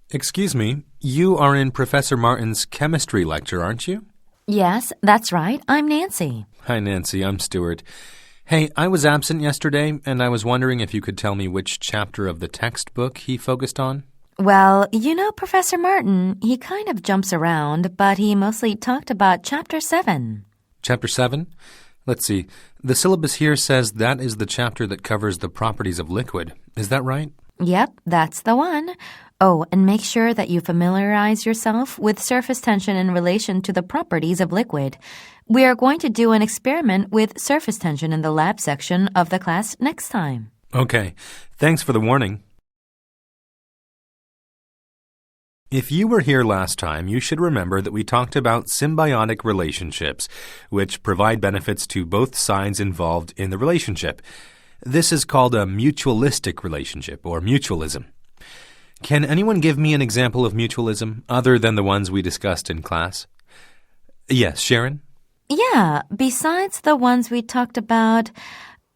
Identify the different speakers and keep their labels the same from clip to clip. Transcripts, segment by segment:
Speaker 1: Excuse me, you are in Professor Martin's chemistry lecture, aren't you?
Speaker 2: Yes, that's right. I'm Nancy.
Speaker 1: Hi, Nancy. I'm Stuart. Hey, I was absent yesterday, and I was wondering if you could tell me which chapter of the textbook he focused on.
Speaker 2: Well, Professor Martin, he kind of jumps around, but he mostly talked about Chapter 7.
Speaker 1: Chapter 7? Let's see. The syllabus here says that is the chapter that covers the properties of liquid. Is that right?
Speaker 2: Yep, that's the one. Oh, and make sure that you familiarize yourself with surface tension in relation to the properties of liquid. We are going to do an experiment with surface tension in the lab section of the class next time.
Speaker 1: Okay. Thanks for the warning. If you were here last time, you should remember that we talked about symbiotic relationships, which provide benefits to both sides involved in the relationship. This is called a mutualistic relationship, or mutualism. Can anyone give me an example of mutualism, other than the ones we discussed in class? Yes, Sharon?
Speaker 2: Yeah, besides the ones we talked about.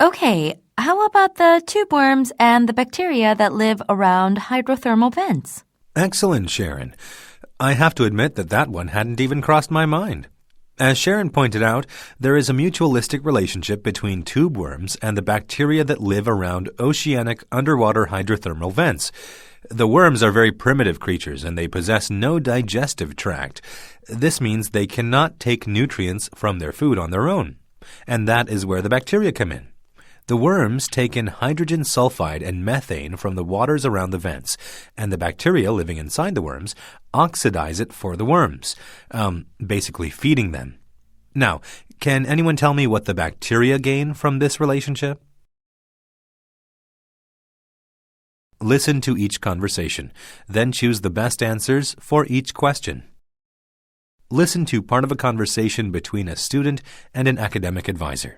Speaker 2: Okay, how about the tube worms and the bacteria that live around hydrothermal vents?
Speaker 1: Excellent, Sharon. I have to admit that one hadn't even crossed my mind. As Sharon pointed out, there is a mutualistic relationship between tube worms and the bacteria that live around oceanic underwater hydrothermal vents. The worms are very primitive creatures and they possess no digestive tract. This means they cannot take nutrients from their food on their own. And that is where the bacteria come in. The worms take in hydrogen sulfide and methane from the waters around the vents, and the bacteria living inside the worms oxidize it for the worms, basically feeding them. Now, can anyone tell me what the bacteria gain from this relationship? Listen to each conversation, then choose the best answers for each question. Listen to part of a conversation between a student and an academic advisor.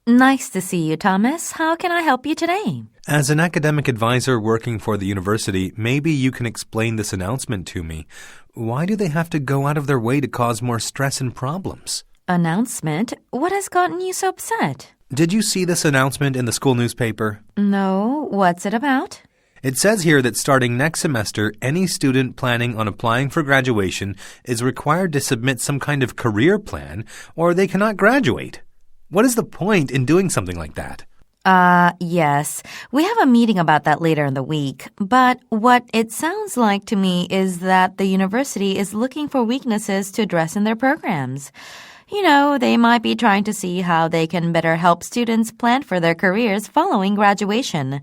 Speaker 2: Nice to see you, Thomas. How can I help you today?
Speaker 1: As an academic advisor working for the university, maybe you can explain this announcement to me. Why do they have to go out of their way to cause more stress and problems?
Speaker 2: Announcement? What has gotten you so upset?
Speaker 1: Did you see this announcement in the school newspaper?
Speaker 2: No. What's it about?
Speaker 1: It says here that starting next semester, any student planning on applying for graduation is required to submit some kind of career plan, or they cannot graduate. What is the point in doing something like that?
Speaker 2: Yes. We have a meeting about that later in the week. But what it sounds like to me is that the university is looking for weaknesses to address in their programs. They might be trying to see how they can better help students plan for their careers following graduation.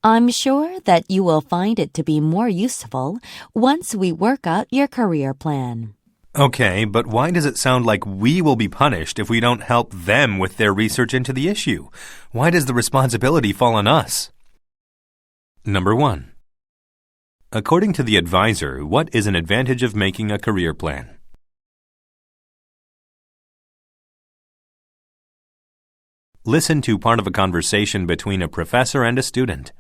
Speaker 2: I'm sure that you will find it to be more useful once we work out your career plan.
Speaker 1: Okay, but why does it sound like we will be punished if we don't help them with their research into the issue? Why does the responsibility fall on us? Number 1. According to the advisor, what is an advantage of making a career plan? Listen to part of a conversation between a professor and a student.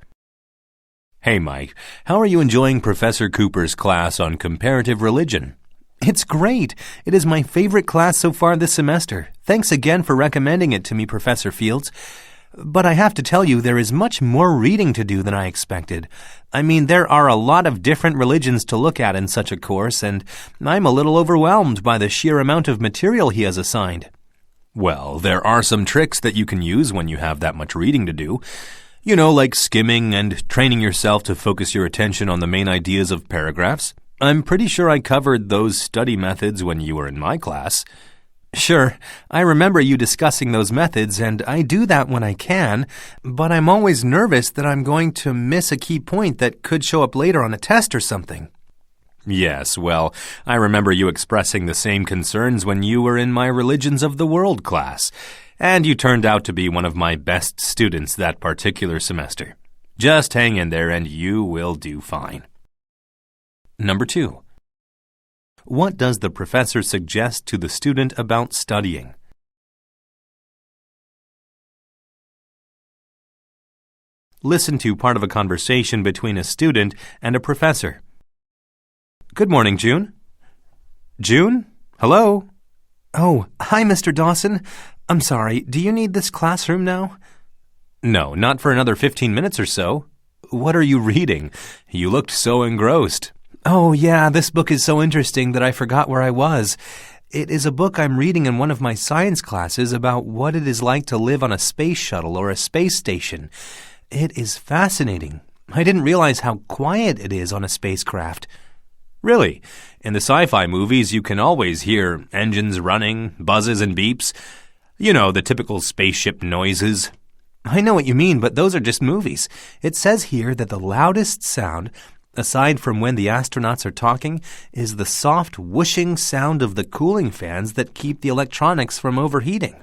Speaker 1: Hey, Mike, how are you enjoying Professor Cooper's class on comparative religion? It's great. It is my favorite class so far this semester. Thanks again for recommending it to me, Professor Fields. But I have to tell you, there is much more reading to do than I expected. I mean, there are a lot of different religions to look at in such a course, and I'm a little overwhelmed by the sheer amount of material he has assigned. Well, there are some tricks that you can use when you have that much reading to do. Like skimming and training yourself to focus your attention on the main ideas of paragraphs. I'm pretty sure I covered those study methods when you were in my class. Sure, I remember you discussing those methods, and I do that when I can, but I'm always nervous that I'm going to miss a key point that could show up later on a test or something. Yes, well, I remember you expressing the same concerns when you were in my Religions of the World class, and you turned out to be one of my best students that particular semester. Just hang in there and you will do fine. Number 2. What does the professor suggest to the student about studying? Listen to part of a conversation between a student and a professor. Good morning, June. June? Hello? Oh, hi, Mr. Dawson. I'm sorry, do you need this classroom now? No, not for another 15 minutes or so. What are you reading? You looked so engrossed. Oh, yeah, this book is so interesting that I forgot where I was. It is a book I'm reading in one of my science classes about what it is like to live on a space shuttle or a space station. It is fascinating. I didn't realize how quiet it is on a spacecraft. Really, in the sci-fi movies, you can always hear engines running, buzzes and beeps. You know, the typical spaceship noises. I know what you mean, but those are just movies. It says here that the loudest sound, aside from when the astronauts are talking, is the soft whooshing sound of the cooling fans that keep the electronics from overheating.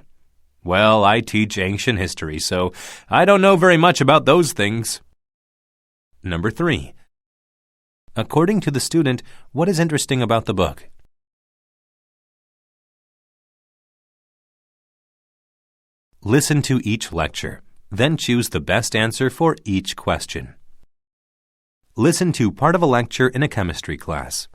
Speaker 1: Well, I teach ancient history, so I don't know very much about those things. Number 3. According to the student, what is interesting about the book? Listen to each lecture, then choose the best answer for each question. Listen to part of a lecture in a chemistry class.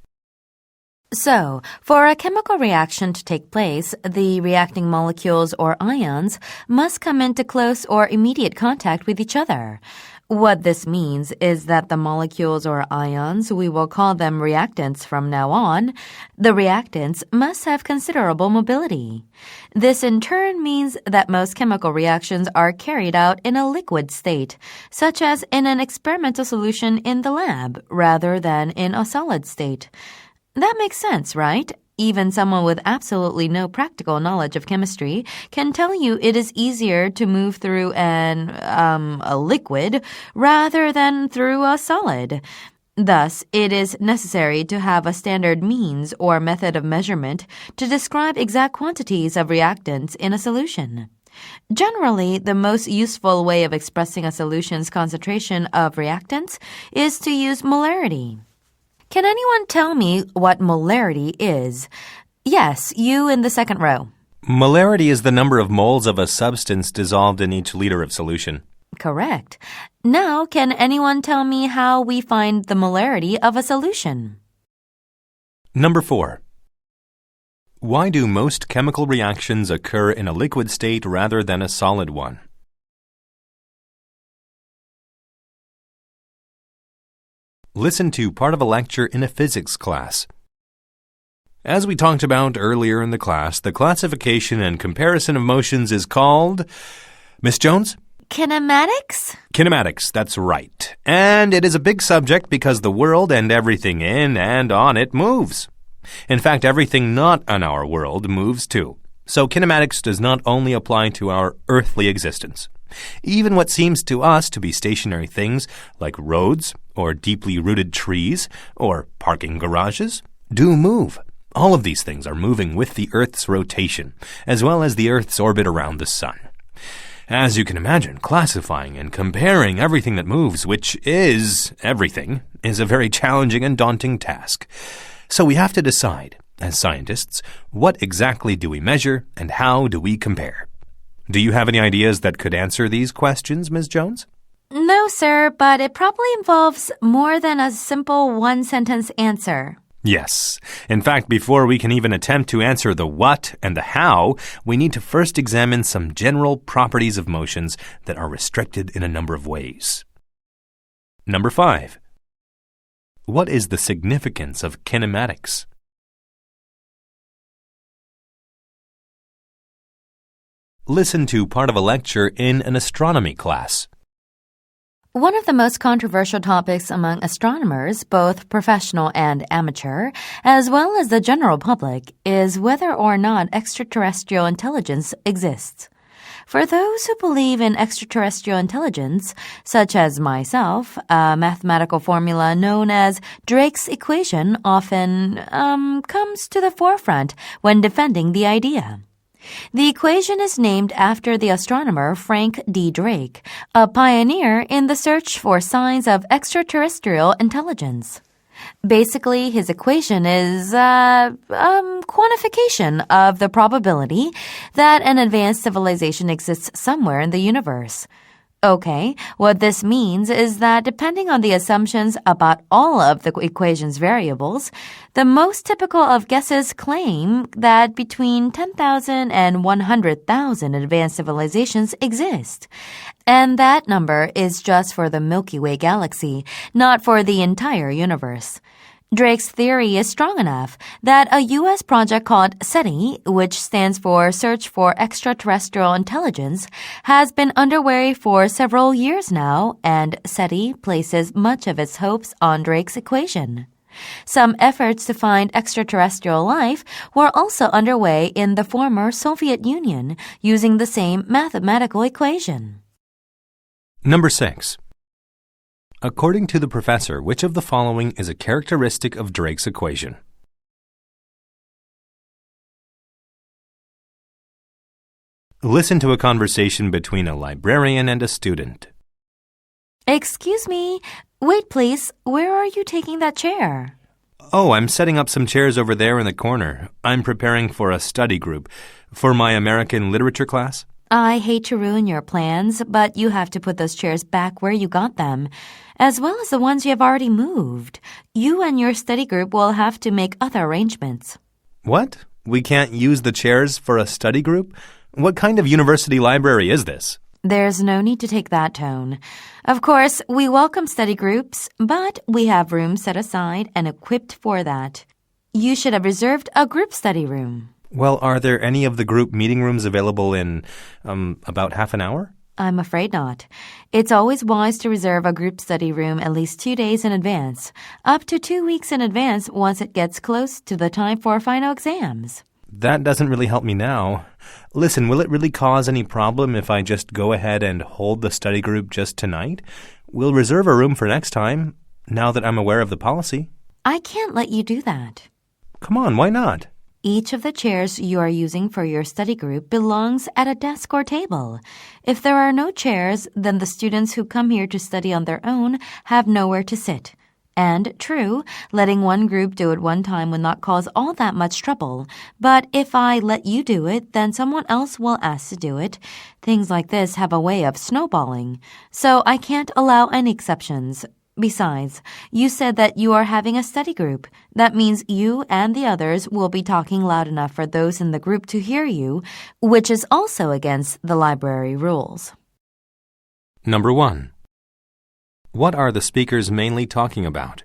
Speaker 2: So, for a chemical reaction to take place, the reacting molecules or ions must come into close or immediate contact with each other. What this means is that the molecules or ions, we will call them reactants from now on, the reactants must have considerable mobility. This in turn means that most chemical reactions are carried out in a liquid state, such as in an experimental solution in the lab, rather than in a solid state. That makes sense, right? Even someone with absolutely no practical knowledge of chemistry can tell you it is easier to move through a liquid rather than through a solid. Thus, it is necessary to have a standard means or method of measurement to describe exact quantities of reactants in a solution. Generally, the most useful way of expressing a solution's concentration of reactants is to use molarity. Can anyone tell me what molarity is? Yes, you in the second row.
Speaker 1: Molarity is the number of moles of a substance dissolved in each liter of solution.
Speaker 2: Correct. Now, can anyone tell me how we find the molarity of a solution?
Speaker 1: Number 4. Why do most chemical reactions occur in a liquid state rather than a solid one? Listen to part of a lecture in a physics class. As we talked about earlier in the class, the classification and comparison of motions is called, Miss Jones?
Speaker 2: Kinematics?
Speaker 1: Kinematics, that's right. And it is a big subject because the world and everything in and on it moves. In fact, everything not on our world moves too. So kinematics does not only apply to our earthly existence. Even what seems to us to be stationary things, like roads or deeply rooted trees or parking garages, do move. All of these things are moving with the Earth's rotation, as well as the Earth's orbit around the sun. As you can imagine, classifying and comparing everything that moves, which is everything, is a very challenging and daunting task. So we have to decide, as scientists, what exactly do we measure and how do we compare? Do you have any ideas that could answer these questions, Ms. Jones?
Speaker 2: No, sir, but it probably involves more than a simple one-sentence answer.
Speaker 1: Yes. In fact, before we can even attempt to answer the what and the how, we need to first examine some general properties of motions that are restricted in a number of ways. Number 5. What is the significance of kinematics? Listen to part of a lecture in an astronomy class.
Speaker 2: One of the most controversial topics among astronomers, both professional and amateur, as well as the general public, is whether or not extraterrestrial intelligence exists. For those who believe in extraterrestrial intelligence, such as myself, a mathematical formula known as Drake's equation often comes to the forefront when defending the idea. The equation is named after the astronomer Frank D. Drake, a pioneer in the search for signs of extraterrestrial intelligence. Basically, his equation is quantification of the probability that an advanced civilization exists somewhere in the universe. Okay, what this means is that depending on the assumptions about all of the equation's variables, the most typical of guesses claim that between 10,000 and 100,000 advanced civilizations exist. And that number is just for the Milky Way galaxy, not for the entire universe. Drake's theory is strong enough that a U.S. project called SETI, which stands for Search for Extraterrestrial Intelligence, has been underway for several years now, and SETI places much of its hopes on Drake's equation. Some efforts to find extraterrestrial life were also underway in the former Soviet Union using the same mathematical equation.
Speaker 1: Number 6. According to the professor, which of the following is a characteristic of Drake's equation? Listen to a conversation between a librarian and a student.
Speaker 2: Excuse me. Wait, please. Where are you taking that chair?
Speaker 1: Oh, I'm setting up some chairs over there in the corner. I'm preparing for a study group for my American literature class.
Speaker 2: I hate to ruin your plans, but you have to put those chairs back where you got them, as well as the ones you have already moved. You and your study group will have to make other arrangements.
Speaker 1: What? We can't use the chairs for a study group? What kind of university library is this?
Speaker 2: There's no need to take that tone. Of course, we welcome study groups, but we have rooms set aside and equipped for that. You should have reserved a group study room.
Speaker 1: Well, are there any of the group meeting rooms available in about half an hour?
Speaker 2: I'm afraid not. It's always wise to reserve a group study room at least 2 days in advance, up to 2 weeks in advance once it gets close to the time for final exams.
Speaker 1: That doesn't really help me now. Listen, will it really cause any problem if I just go ahead and hold the study group just tonight? We'll reserve a room for next time, now that I'm aware of the policy.
Speaker 2: I can't let you do that.
Speaker 1: Come on, why not?
Speaker 2: Each of the chairs you are using for your study group belongs at a desk or table. If there are no chairs, then the students who come here to study on their own have nowhere to sit. And true, letting one group do it one time will not cause all that much trouble. But if I let you do it, then someone else will ask to do it. Things like this have a way of snowballing. So I can't allow any exceptions. Besides, you said that you are having a study group. That means you and the others will be talking loud enough for those in the group to hear you, which is also against the library rules.
Speaker 1: Number 1. What are the speakers mainly talking about?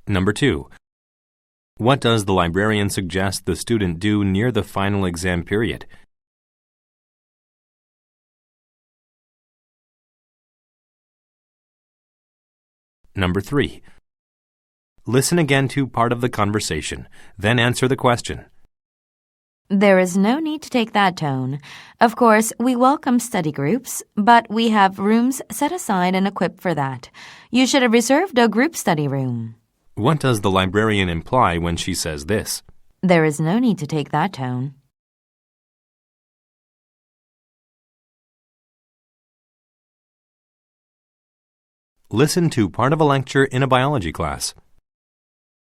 Speaker 1: Number 2. What does the librarian suggest the student do near the final exam period? Number 3. Listen again to part of the conversation, then answer the question.
Speaker 2: There is no need to take that tone. Of course, we welcome study groups, but we have rooms set aside and equipped for that. You should have reserved a group study room.
Speaker 1: What does the librarian imply when she says this?
Speaker 2: There is no need to take that tone.
Speaker 1: Listen to part of a lecture in a biology class.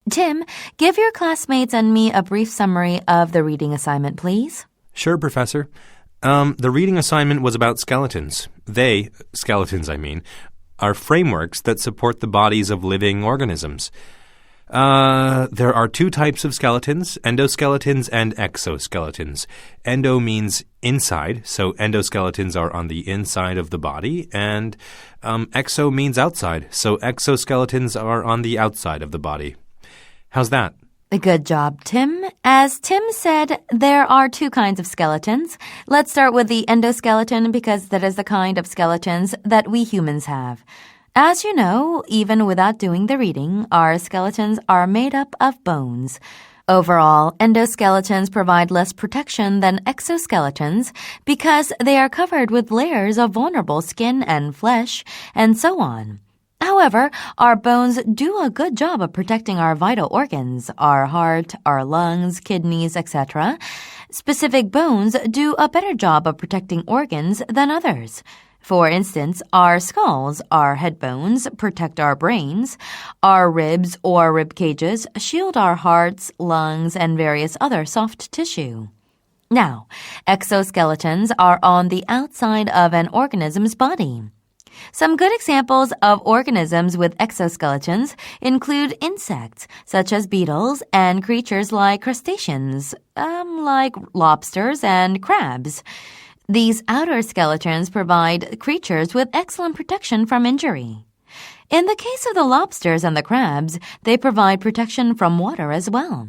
Speaker 2: Tim, give your classmates and me a brief summary of the reading assignment, please.
Speaker 1: Sure, Professor. The reading assignment was about skeletons. Skeletons, are frameworks that support the bodies of living organisms. There are 2 types of skeletons, endoskeletons and exoskeletons. Endo means inside, so endoskeletons are on the inside of the body, and exo means outside, so exoskeletons are on the outside of the body. How's that?
Speaker 2: Good job, Tim. As Tim said, there are 2 kinds of skeletons. Let's start with the endoskeleton because that is the kind of skeletons that we humans have. As you know, even without doing the reading, our skeletons are made up of bones. Overall, endoskeletons provide less protection than exoskeletons because they are covered with layers of vulnerable skin and flesh, and so on. However, our bones do a good job of protecting our vital organs, our heart, our lungs, kidneys, etc. Specific bones do a better job of protecting organs than others. For instance, our skulls, our head bones, protect our brains. Our ribs or rib cages shield our hearts, lungs, and various other soft tissue. Now, exoskeletons are on the outside of an organism's body. Some good examples of organisms with exoskeletons include insects, such as beetles, and creatures like crustaceans, like lobsters and crabs. These outer skeletons provide creatures with excellent protection from injury. In the case of the lobsters and the crabs, they provide protection from water as well.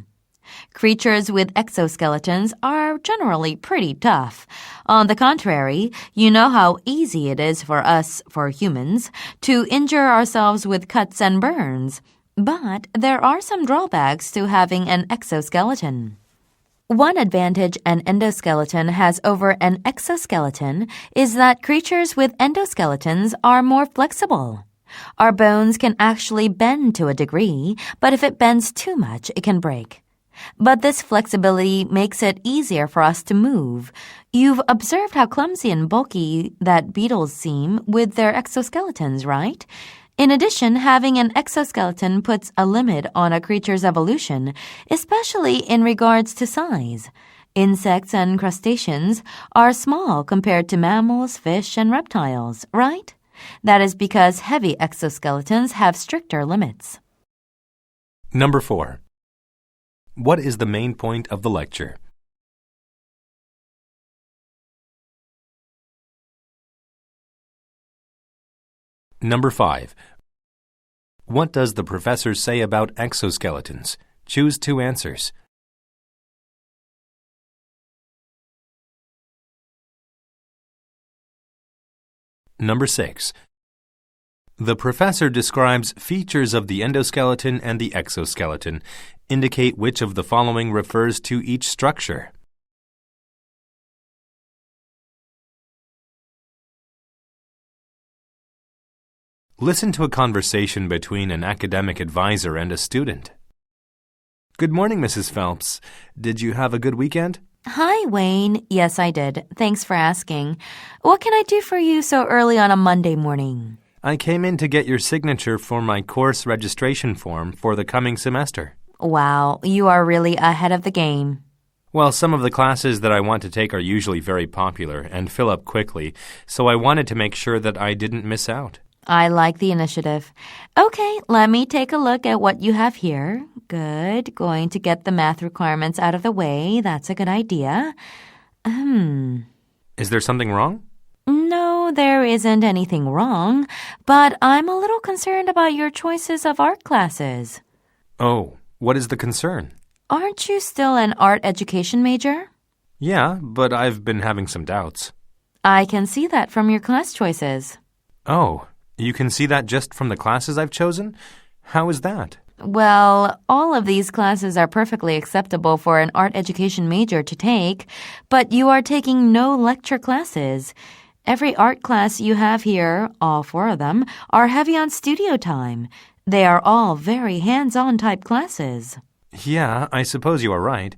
Speaker 2: Creatures with exoskeletons are generally pretty tough. On the contrary, you know how easy it is for us, for humans, to injure ourselves with cuts and burns. But there are some drawbacks to having an exoskeleton. One advantage an endoskeleton has over an exoskeleton is that creatures with endoskeletons are more flexible. Our bones can actually bend to a degree, but if it bends too much, it can break. But this flexibility makes it easier for us to move. You've observed how clumsy and bulky that beetles seem with their exoskeletons, right? In addition, having an exoskeleton puts a limit on a creature's evolution, especially in regards to size. Insects and crustaceans are small compared to mammals, fish, and reptiles, right? That is because heavy exoskeletons have stricter limits.
Speaker 1: Number 4. What is the main point of the lecture? Number 5. What does the professor say about exoskeletons? Choose 2 answers. Number 6. The professor describes features of the endoskeleton and the exoskeleton. Indicate which of the following refers to each structure. Listen to a conversation between an academic advisor and a student. Good morning, Mrs. Phelps. Did you have a good weekend?
Speaker 2: Hi, Wayne. Yes, I did. Thanks for asking. What can I do for you so early on a Monday morning?
Speaker 1: I came in to get your signature for my course registration form for the coming semester.
Speaker 2: Wow, you are really ahead of the game.
Speaker 1: Well, some of the classes that I want to take are usually very popular and fill up quickly, so I wanted to make sure that I didn't miss out.
Speaker 2: I like the initiative. Okay, let me take a look at what you have here. Good. Going to get the math requirements out of the way. That's a good idea.
Speaker 1: Is there something wrong?
Speaker 2: No, there isn't anything wrong, but I'm a little concerned about your choices of art classes.
Speaker 1: Oh, what is the concern?
Speaker 2: Aren't you still an art education major?
Speaker 1: Yeah, but I've been having some doubts.
Speaker 2: I can see that from your class choices.
Speaker 1: Oh, you can see that just from the classes I've chosen? How is that?
Speaker 2: Well, all of these classes are perfectly acceptable for an art education major to take, but you are taking no lecture classes. Every art class you have here, all 4 of them, are heavy on studio time. They are all very hands-on type classes.
Speaker 1: Yeah, I suppose you are right.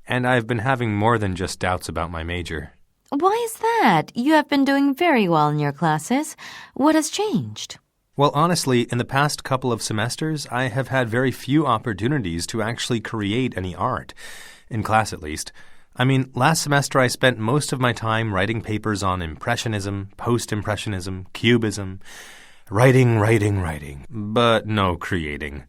Speaker 1: And I've been having more than just doubts about my major.
Speaker 2: Why is that? You have been doing very well in your classes. What has changed?
Speaker 1: Well, honestly, in the past couple of semesters, I have had very few opportunities to actually create any art. In class, at least. I mean, last semester I spent most of my time writing papers on Impressionism, Post-Impressionism, Cubism. Writing, but no creating.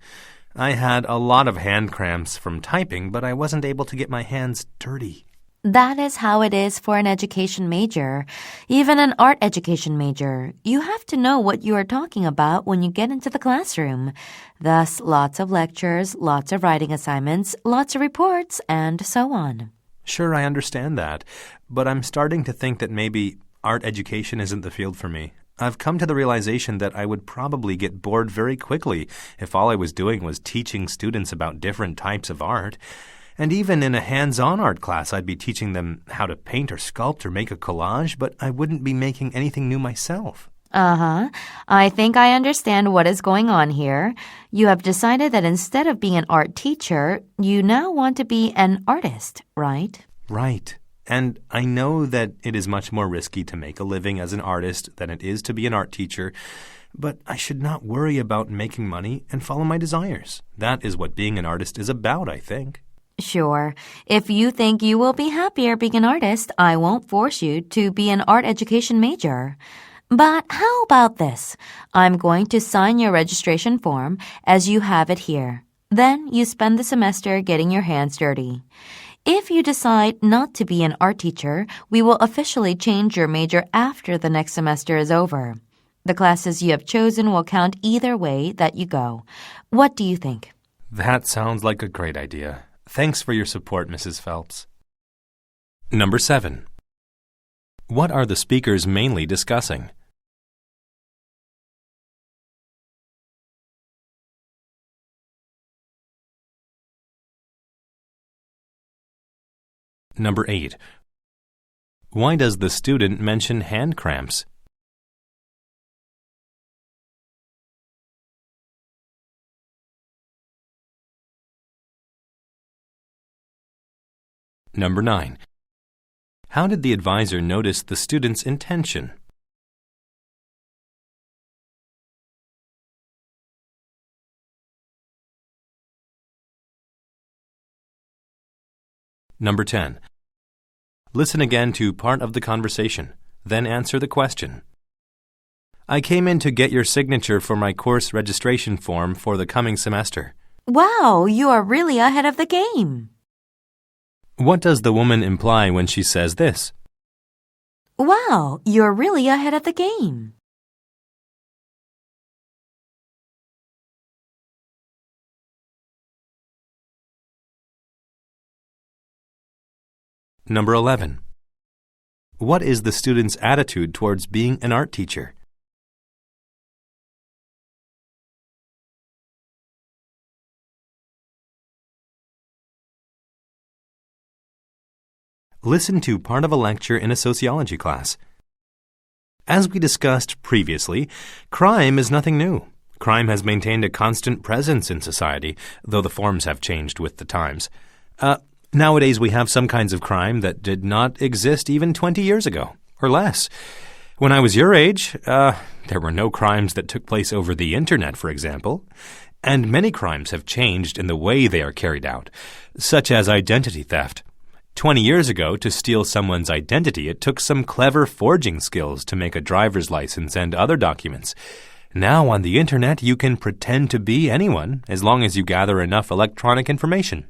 Speaker 1: I had a lot of hand cramps from typing, but I wasn't able to get my hands dirty.
Speaker 2: That is how it is for an education major. Even an art education major. You have to know what you are talking about when you get into the classroom. Thus, lots of lectures, lots of writing assignments, lots of reports, and so on.
Speaker 1: Sure, I understand that, but I'm starting to think that maybe art education isn't the field for me. I've come to the realization that I would probably get bored very quickly if all I was doing was teaching students about different types of art. And even in a hands-on art class, I'd be teaching them how to paint or sculpt or make a collage, but I wouldn't be making anything new myself.
Speaker 2: I think I understand what is going on here. You have decided that instead of being an art teacher, you now want to be an artist, right?
Speaker 1: Right. And I know that it is much more risky to make a living as an artist than it is to be an art teacher, but I should not worry about making money and follow my desires. That is what being an artist is about, I think.
Speaker 2: Sure. If you think you will be happier being an artist, I won't force you to be an art education major. But how about this? I'm going to sign your registration form as you have it here. Then you spend the semester getting your hands dirty. If you decide not to be an art teacher, we will officially change your major after the next semester is over. The classes you have chosen will count either way that you go. What do you think?
Speaker 1: That sounds like a great idea. Thanks for your support, Mrs. Phelps. Number 7. What are the speakers mainly discussing? Number 8. Why does the student mention hand cramps? Number 9. How did the advisor notice the student's intention? Number 10. Listen again to part of the conversation, then answer the question. I came in to get your signature for my course registration form for the coming semester.
Speaker 2: Wow, you are really ahead of the game.
Speaker 1: What does the woman imply when she says this?
Speaker 2: Wow, you're really ahead of the game.
Speaker 1: Number 11. What is the student's attitude towards being an art teacher? Listen to part of a lecture in a sociology class. As we discussed previously, crime is nothing new. Crime has maintained a constant presence in society, though the forms have changed with the times. Nowadays, we have some kinds of crime that did not exist even 20 years ago, or less. When I was your age, there were no crimes that took place over the internet, for example. And many crimes have changed in the way they are carried out, such as identity theft. 20 years ago, to steal someone's identity, it took some clever forging skills to make a driver's license and other documents. Now, on the internet, you can pretend to be anyone as long as you gather enough electronic information.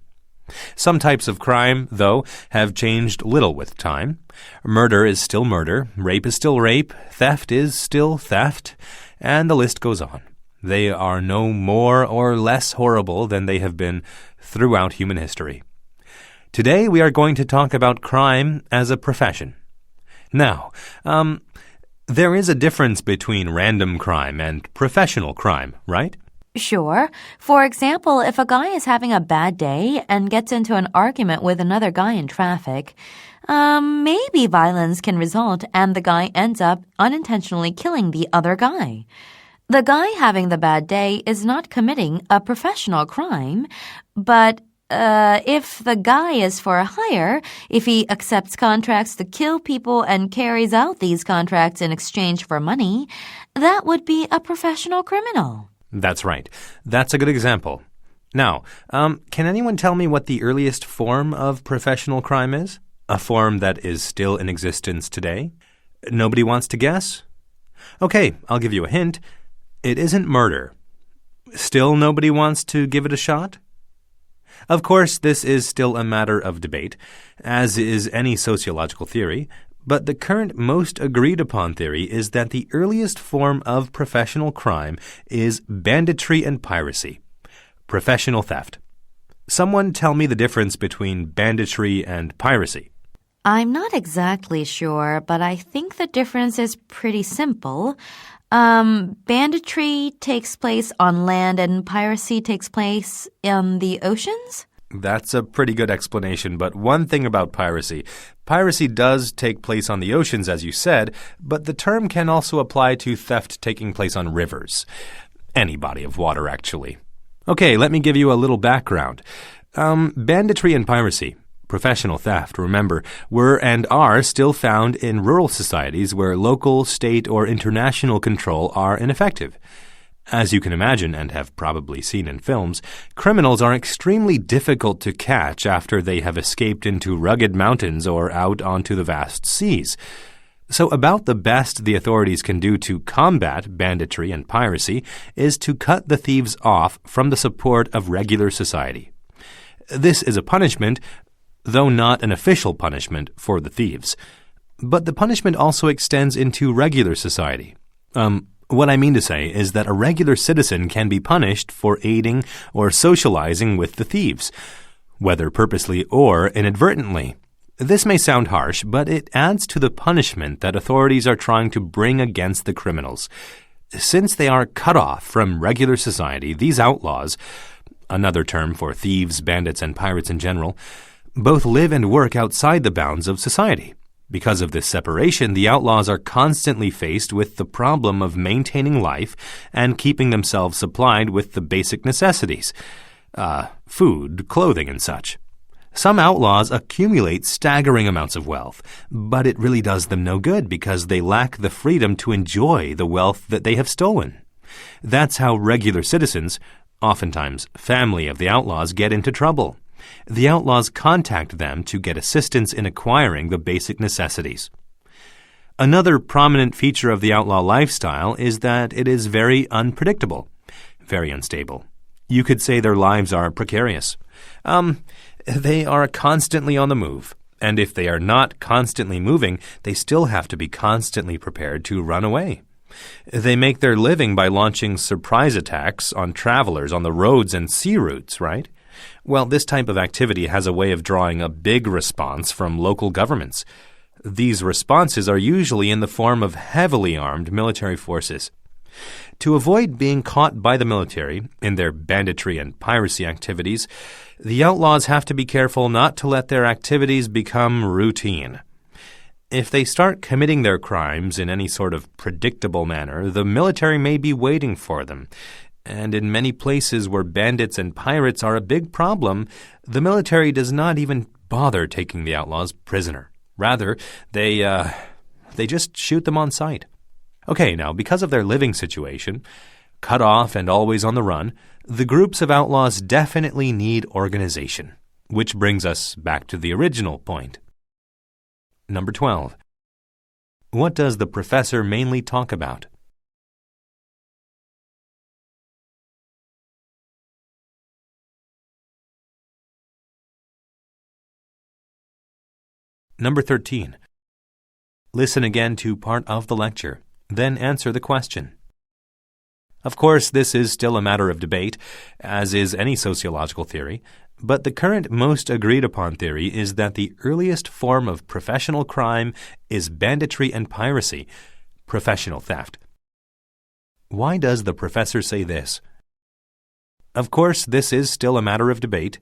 Speaker 1: Some types of crime, though, have changed little with time. Murder is still murder, rape is still rape, theft is still theft, and the list goes on. They are no more or less horrible than they have been throughout human history. Today we are going to talk about crime as a profession. Now, there is a difference between random crime and professional crime, right?
Speaker 2: Sure. For example, if a guy is having a bad day and gets into an argument with another guy in traffic, maybe violence can result and the guy ends up unintentionally killing the other guy. The guy having the bad day is not committing a professional crime, but if the guy is for hire, if he accepts contracts to kill people and carries out these contracts in exchange for money, that would be a professional criminal.
Speaker 1: That's right. That's a good example. Now, can anyone tell me what the earliest form of professional crime is? A form that is still in existence today? Nobody wants to guess? Okay, I'll give you a hint. It isn't murder. Still nobody wants to give it a shot? Of course, this is still a matter of debate, as is any sociological theory, but the current most agreed upon theory is that the earliest form of professional crime is banditry and piracy, professional theft. Someone tell me the difference between banditry and piracy.
Speaker 2: I'm not exactly sure, but I think the difference is pretty simple. Banditry takes place on land and piracy takes place in the oceans?
Speaker 1: That's a pretty good explanation, but one thing about piracy. Piracy does take place on the oceans, as you said, but the term can also apply to theft taking place on rivers. Any body of water, actually. Okay, let me give you a little background. Banditry and piracy. professional theft, remember, were and are still found in rural societies where local, state, or international control are ineffective. As you can imagine and have probably seen in films, criminals are extremely difficult to catch after they have escaped into rugged mountains or out onto the vast seas. So about the best the authorities can do to combat banditry and piracy is to cut the thieves off from the support of regular society. This is a punishment, though not an official punishment, for the thieves. But the punishment also extends into regular society. What I mean to say is that a regular citizen can be punished for aiding or socializing with the thieves, whether purposely or inadvertently. This may sound harsh, but it adds to the punishment that authorities are trying to bring against the criminals. Since they are cut off from regular society, these outlaws, another term for thieves, bandits, and pirates in general, both live and work outside the bounds of society. Because of this separation, the outlaws are constantly faced with the problem of maintaining life and keeping themselves supplied with the basic necessities, food, clothing, and such. Some outlaws accumulate staggering amounts of wealth, but it really does them no good because they lack the freedom to enjoy the wealth that they have stolen. That's how regular citizens, oftentimes family of the outlaws, get into trouble. The outlaws contact them to get assistance in acquiring the basic necessities. Another prominent feature of the outlaw lifestyle is that it is very unpredictable, very unstable. You could say their lives are precarious. They are constantly on the move, and if they are not constantly moving, they still have to be constantly prepared to run away. They make their living by launching surprise attacks on travelers on the roads and sea routes, right? Well, this type of activity has a way of drawing a big response from local governments. These responses are usually in the form of heavily armed military forces. To avoid being caught by the military in their banditry and piracy activities, the outlaws have to be careful not to let their activities become routine. If they start committing their crimes in any sort of predictable manner, the military may be waiting for them. And in many places where bandits and pirates are a big problem, the military does not even bother taking the outlaws prisoner. Rather, they just shoot them on sight. Okay, now, because of their living situation, cut off and always on the run, the groups of outlaws definitely need organization. Which brings us back to the original point. Number 12. What does the professor mainly talk about? Number 13. Listen again to part of the lecture, then answer the question. Of course, this is still a matter of debate, as is any sociological theory, but the current most agreed upon theory is that the earliest form of professional crime is banditry and piracy, professional theft. Why does the professor say this? Of course, this is still a matter of debate.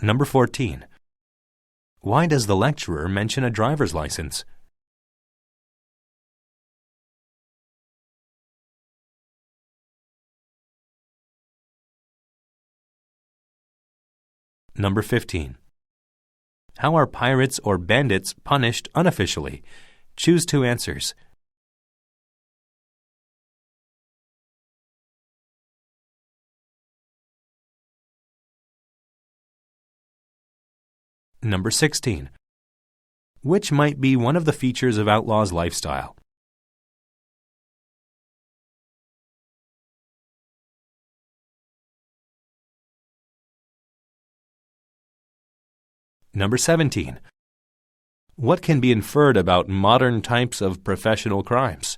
Speaker 1: Number 14. Why does the lecturer mention a driver's license? Number 15. How are pirates or bandits punished unofficially? Choose two answers. Number 16. Which might be one of the features of outlaws' lifestyle? Number 17. What can be inferred about modern types of professional crimes?